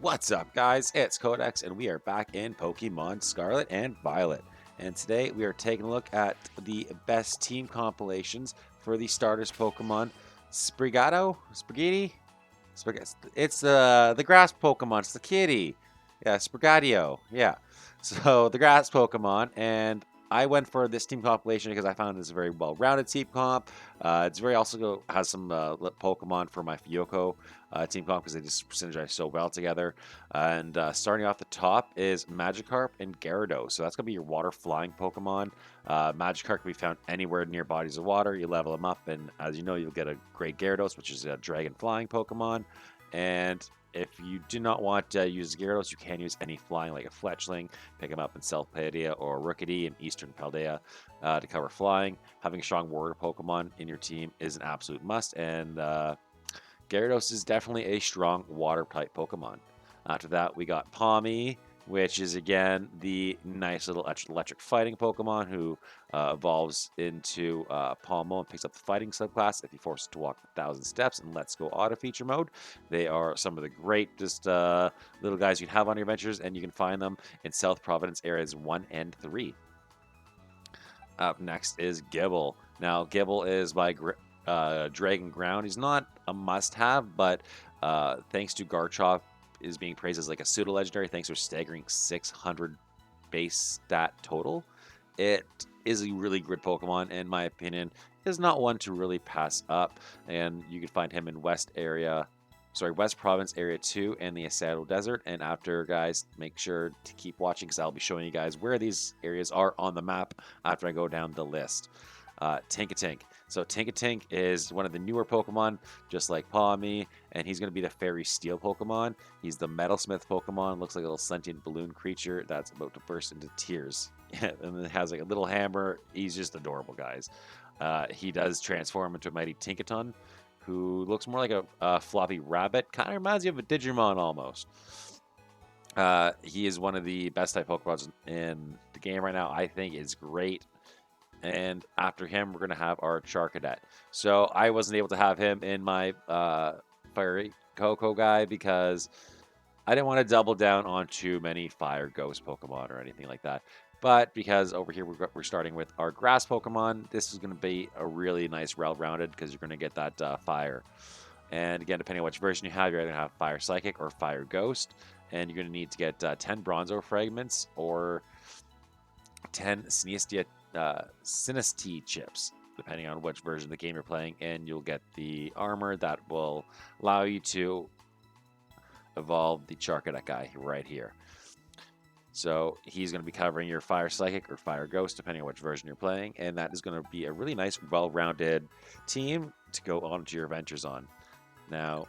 What's up, guys? It's Codex, and we are back in Pokemon Scarlet and Violet. And today we are taking a look at the best team compilations for the starters Pokemon Sprigatito? It's the grass Pokemon, it's the kitty. Yeah, Sprigatito. Yeah. So the grass Pokemon, and I went for this team compilation because I found it's a very well-rounded team comp. It's very also has some Pokemon for my Fyoko team comp because they just synergize so well together. And starting off the top is Magikarp and Gyarados. So that's going to be your water flying Pokemon. Magikarp can be found anywhere near bodies of water. You level them up, and as you know, you'll get a great Gyarados, which is a dragon flying Pokemon. And if you do not want to use Gyarados, you can use any flying like a Fletchling, pick them up in South Paldea or Rookidee in Eastern Paldea to cover flying. Having a strong water Pokemon in your team is an absolute must, and Gyarados is definitely a strong water type Pokemon. After that, we got Pawmi, which is again the nice little electric fighting Pokemon who evolves into Palmo and picks up the fighting subclass if you force it to walk 1,000 steps and Let's Go auto feature mode. They are some of the greatest little guys you can have on your adventures, and you can find them in South Providence areas 1 and 3. Up next is Gibble. Now, Gibble is my Dragon Ground. He's not a must-have, but thanks to Garchomp is being praised as like a pseudo legendary thanks to a staggering 600 base stat total. It is a really good Pokemon, in my opinion. Is not one to really pass up, and you can find him in West Province Area 2 and the Asado Desert. And after, guys, make sure to keep watching because I'll be showing you guys where these areas are on the map after I go down the list. Tinkatink. So Tinkatink is one of the newer Pokemon, just like Pawmi, and he's going to be the Fairy Steel Pokemon. He's the Metalsmith Pokemon, looks like a little sentient balloon creature that's about to burst into tears. And then it has like a little hammer. He's just adorable, guys. He does transform into a mighty Tinkaton, who looks more like a floppy rabbit. Kind of reminds you of a Digimon almost. He is one of the best type Pokemon in the game right now. I think is great. And after him, we're going to have our Charcadet. So I wasn't able to have him in my Fiery Coco guy because I didn't want to double down on too many Fire Ghost Pokemon or anything like that. But because over here we're starting with our Grass Pokemon, this is going to be a really nice well-rounded because you're going to get that Fire. And again, depending on which version you have, you're either going to have Fire Psychic or Fire Ghost. And you're going to need to get 10 Bronzo Fragments or 10 Sinistea chips, depending on which version of the game you're playing, and you'll get the armor that will allow you to evolve the Charcadet guy right here. So he's going to be covering your Fire Psychic or Fire Ghost, depending on which version you're playing, and that is going to be a really nice, well-rounded team to go on to your adventures on. Now,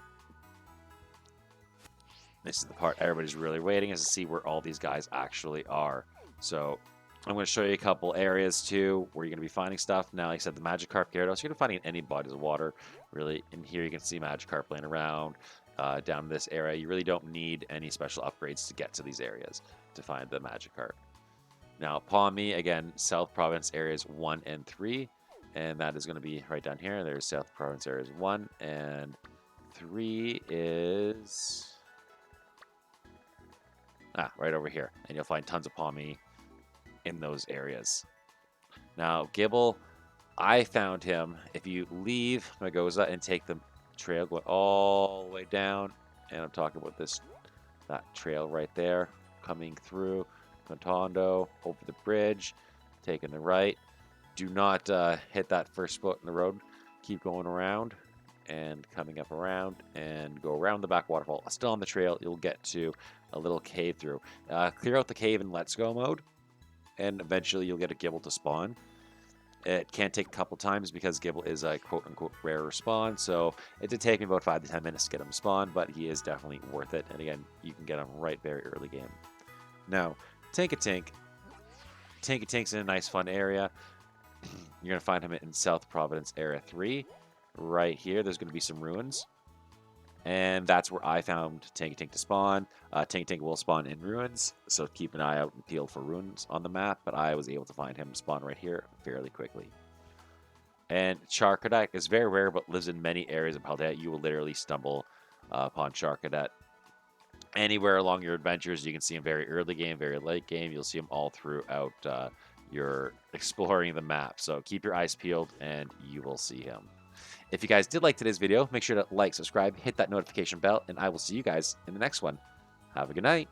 this is the part everybody's really waiting, is to see where all these guys actually are. So I'm going to show you a couple areas too where you're going to be finding stuff. Now, like I said, the Magikarp, Gyarados, you're going to find in any bodies of water. Really, in here you can see Magikarp laying around down this area. You really don't need any special upgrades to get to these areas to find the Magikarp. Now, Pawmi, again, South Province areas 1 and 3. And that is going to be right down here. There's South Province areas 1 and 3 is right over here. And you'll find tons of Pawmi in those areas. Now, Gibble, I found him. If you leave Magoza and take the trail going all the way down, and I'm talking about that trail right there, coming through Contondo, over the bridge, taking the right. Do not hit that first spot in the road. Keep going around and coming up around and go around the back waterfall. Still on the trail, you'll get to a little cave through. Clear out the cave in Let's Go mode, and eventually you'll get a Gibble to spawn. It can take a couple times because Gibble is a quote-unquote rare spawn, so it did take me about 5 to 10 minutes to get him to spawn, but he is definitely worth it, and again, you can get him right very early game. Now, Tinkatink's in a nice fun area. You're going to find him in South Providence Area 3. Right here, there's going to be some ruins. And that's where I found Tinkatink to spawn. Tinkatink will spawn in ruins, so keep an eye out and peel for ruins on the map, but I was able to find him spawn right here fairly quickly. And Charcadet is very rare, but lives in many areas of Paldea. You will literally stumble upon Charcadet anywhere along your adventures. You can see him very early game, very late game. You'll see him all throughout your exploring the map. So keep your eyes peeled and you will see him. If you guys did like today's video, make sure to like, subscribe, hit that notification bell, and I will see you guys in the next one. Have a good night.